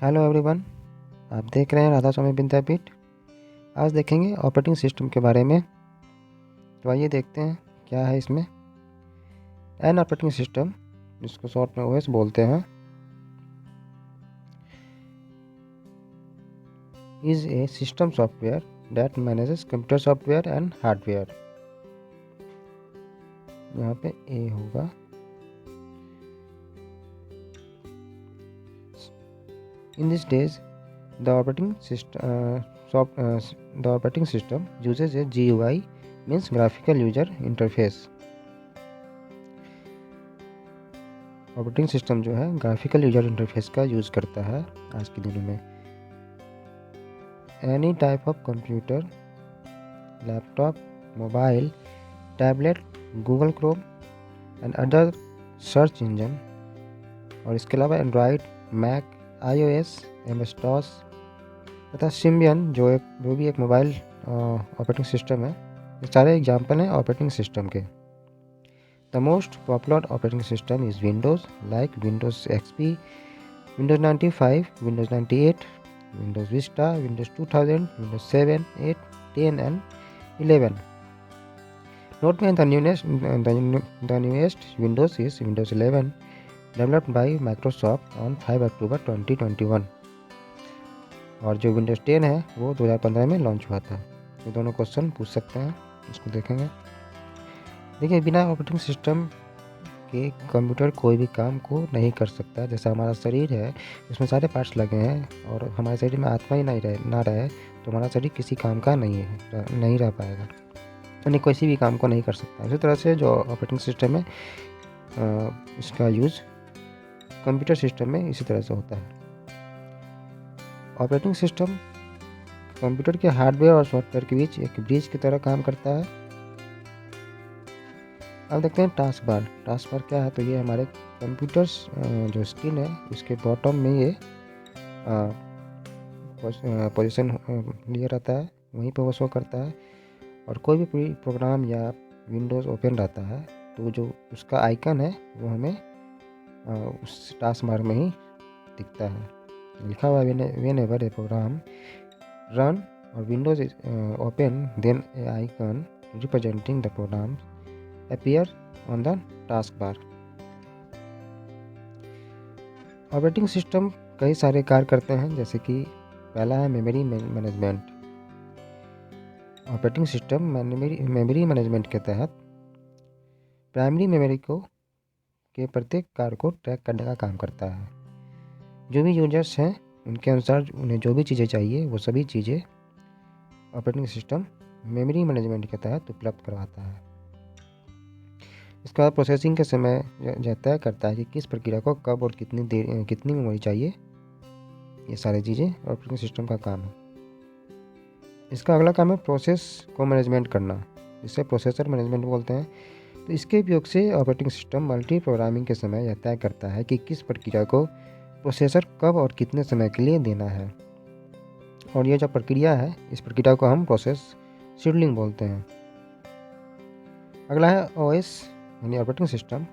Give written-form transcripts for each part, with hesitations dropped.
Hello everyone, आप देख रहे हैं राधा स्वामी विद्यापीठ। आज देखेंगे ऑपरेटिंग सिस्टम के बारे में। तो आइए देखते हैं क्या है इसमें। एन ऑपरेटिंग सिस्टम, जिसको शॉर्ट में ओएस बोलते हैं, is a system software that manages computer software and hardware. यहाँ पे ए होगा। In this days the operating system uses a GUI, means graphical user interface। Operating system जो है ग्राफिकल यूजर इंटरफेस का यूज़ करता है आज के दिनों में। Any type of computer, laptop, mobile, tablet, Google Chrome and other search engine, और इसके अलावा एंड्रॉयड, मैक, iOS, MS-DOS तथा सिम्बियन जो भी एक मोबाइल ऑपरेटिंग सिस्टम है। ये सारे एग्जाम्पल हैं ऑपरेटिंग सिस्टम के। The most popular operating system is Windows, like Windows XP, Windows 95, Windows 98, Windows Vista, Windows 2000, Windows 7, 8, 10 and 11। Note में the newest Windows is Windows 11, developed by Microsoft on 5 अक्टूबर 2021। और जो Windows 10 है वो 2015 में launch हुआ था। ये दोनों क्वेश्चन पूछ सकते हैं, इसको देखेंगे। देखिए, बिना ऑपरेटिंग सिस्टम के कंप्यूटर कोई भी काम को नहीं कर सकता। जैसा हमारा शरीर है, उसमें सारे पार्ट्स लगे हैं, और हमारे शरीर में आत्मा ही ना रहे तो हमारा शरीर किसी काम का नहीं रह पाएगा, यानी किसी भी काम को नहीं कर सकता। इसी तरह से जो ऑपरेटिंग सिस्टम है, इसका यूज़ कंप्यूटर सिस्टम में इसी तरह से होता है। ऑपरेटिंग सिस्टम कंप्यूटर के हार्डवेयर और सॉफ्टवेयर के बीच एक ब्रिज की तरह काम करता है। अब देखते हैं टास्क बार। टास्क बार क्या है? तो ये हमारे कंप्यूटर्स जो स्क्रीन है उसके बॉटम में ये पोजीशन लिए रहता है, वहीं पे वो शो करता है। और कोई भी प्रोग्राम या विंडोज़ ओपन रहता है तो जो उसका आइकन है वो हमें उस टास्क बार में ही दिखता है। लिखा हुआ whenever a program run और windows open, then a icon representing the program appear on the task bar. Operating system कई सारे कार्य करते हैं, जैसे कि पहला है memory management. Operating system memory management के तहत प्राइमरी मेमोरी के प्रत्येक कार्य को ट्रैक करने का काम करता है। जो भी यूजर्स हैं उनके अनुसार उन्हें जो भी चीज़ें चाहिए वो सभी चीज़ें ऑपरेटिंग सिस्टम मेमोरी मैनेजमेंट के तहत उपलब्ध करवाता है। इसके बाद प्रोसेसिंग के समय यह तय करता है कि किस प्रक्रिया को कब और कितनी मेमोरी चाहिए। ये सारी चीज़ें ऑपरेटिंग सिस्टम का काम है। इसका अगला काम है प्रोसेस को मैनेजमेंट करना, जिसे प्रोसेसर मैनेजमेंट बोलते हैं। तो इसके उपयोग से ऑपरेटिंग सिस्टम मल्टी प्रोग्रामिंग के समय यह तय करता है कि किस प्रक्रिया को प्रोसेसर कब और कितने समय के लिए देना है। और ये जो प्रक्रिया है, इस प्रक्रिया को हम प्रोसेस शेड्यूलिंग बोलते हैं। अगला है ओएस यानी ऑपरेटिंग सिस्टम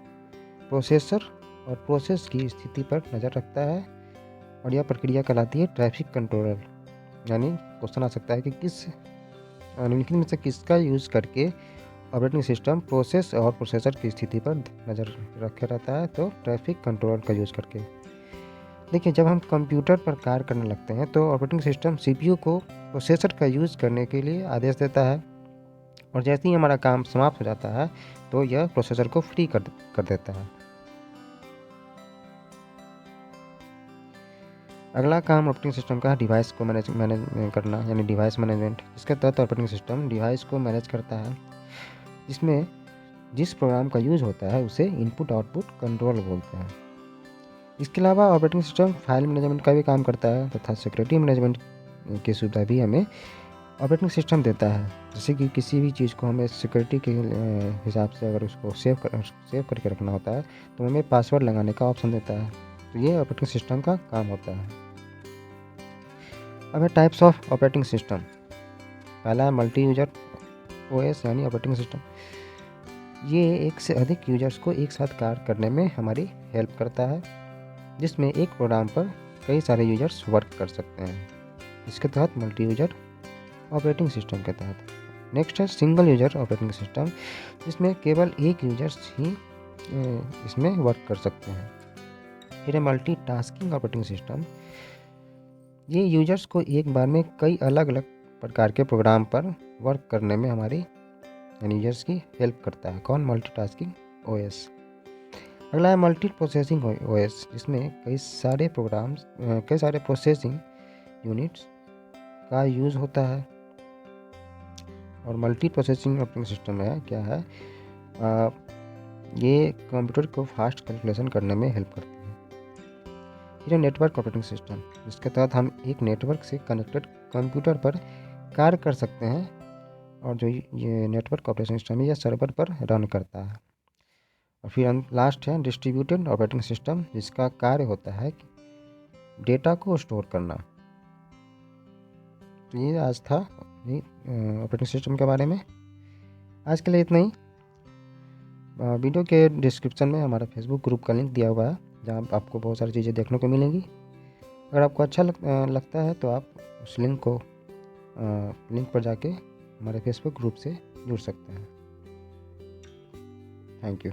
प्रोसेसर और प्रोसेस की स्थिति पर नज़र रखता है, और यह प्रक्रिया कहलाती है ट्रैफिक कंट्रोलर। यानी क्वेश्चन आ सकता है कि किस निम्नलिखित में से किसका यूज़ करके ऑपरेटिंग सिस्टम प्रोसेस और प्रोसेसर की स्थिति पर नज़र रखे रहता है? तो ट्रैफिक कंट्रोलर का यूज़ करके। देखिए, जब हम कंप्यूटर पर कार्य करने लगते हैं तो ऑपरेटिंग सिस्टम CPU को प्रोसेसर का यूज़ करने के लिए आदेश देता है, और जैसे ही हमारा काम समाप्त हो जाता है तो यह प्रोसेसर को फ्री कर देता है। अगला काम ऑपरेटिंग सिस्टम का डिवाइस को मैनेज करना, यानी डिवाइस मैनेजमेंट। इसके तहत ऑपरेटिंग सिस्टम डिवाइस को मैनेज करता है, जिसमें जिस प्रोग्राम का यूज़ होता है उसे इनपुट आउटपुट कंट्रोल बोलते हैं। इसके अलावा ऑपरेटिंग सिस्टम फाइल मैनेजमेंट का भी काम करता है, तथा सिक्योरिटी मैनेजमेंट की सुविधा भी हमें ऑपरेटिंग सिस्टम देता है। जैसे कि किसी भी चीज़ को हमें सिक्योरिटी के हिसाब से अगर उसको सेव करके रखना होता है तो हमें पासवर्ड लगाने का ऑप्शन देता है। तो ये ऑपरेटिंग सिस्टम का काम होता है। अब है टाइप्स ऑफ ऑपरेटिंग सिस्टम। पहला है मल्टी यूजर OS यानी ऑपरेटिंग सिस्टम। ये एक से अधिक यूजर्स को एक साथ कार्य करने में हमारी हेल्प करता है, जिसमें एक प्रोग्राम पर कई सारे यूजर्स वर्क कर सकते हैं। इसके तहत मल्टी यूजर ऑपरेटिंग सिस्टम के तहत। नेक्स्ट है सिंगल यूजर ऑपरेटिंग सिस्टम, जिसमें केवल एक यूजर्स ही इसमें वर्क कर सकते हैं। फिर है मल्टी टास्किंग ऑपरेटिंग सिस्टम। ये यूजर्स को एक बार में कई अलग अलग प्रकार के प्रोग्राम पर वर्क करने में हमारी यूजर्स की हेल्प करता है। कौन? Multitasking OS. अगला है मल्टी प्रोसेसिंग ओएस, जिसमें कई सारे प्रोसेसिंग यूनिट्स का यूज़ होता है। और मल्टी प्रोसेसिंग ऑपरेटिंग सिस्टम है क्या है, ये कंप्यूटर को फास्ट कैलकुलेशन करने में हेल्प करती है। फिर नेटवर्क ऑपरेटिंग सिस्टम, जिसके तहत हम एक नेटवर्क से कनेक्टेड कंप्यूटर पर कार्य कर सकते हैं, और जो ये नेटवर्क ऑपरेटिंग सिस्टम है यह सर्वर पर रन करता है। और फिर लास्ट है डिस्ट्रीब्यूटेड ऑपरेटिंग सिस्टम, जिसका कार्य होता है कि डेटा को स्टोर करना। तो ये आज था ऑपरेटिंग सिस्टम के बारे में। आज के लिए इतना ही। वीडियो के डिस्क्रिप्शन में हमारा फेसबुक ग्रुप का लिंक दिया हुआ है, जहाँ आपको बहुत सारी चीज़ें देखने को मिलेंगी। अगर आपको अच्छा लगता है तो आप उस लिंक पर जाके हमारे फेसबुक ग्रुप से जुड़ सकते हैं। Thank you.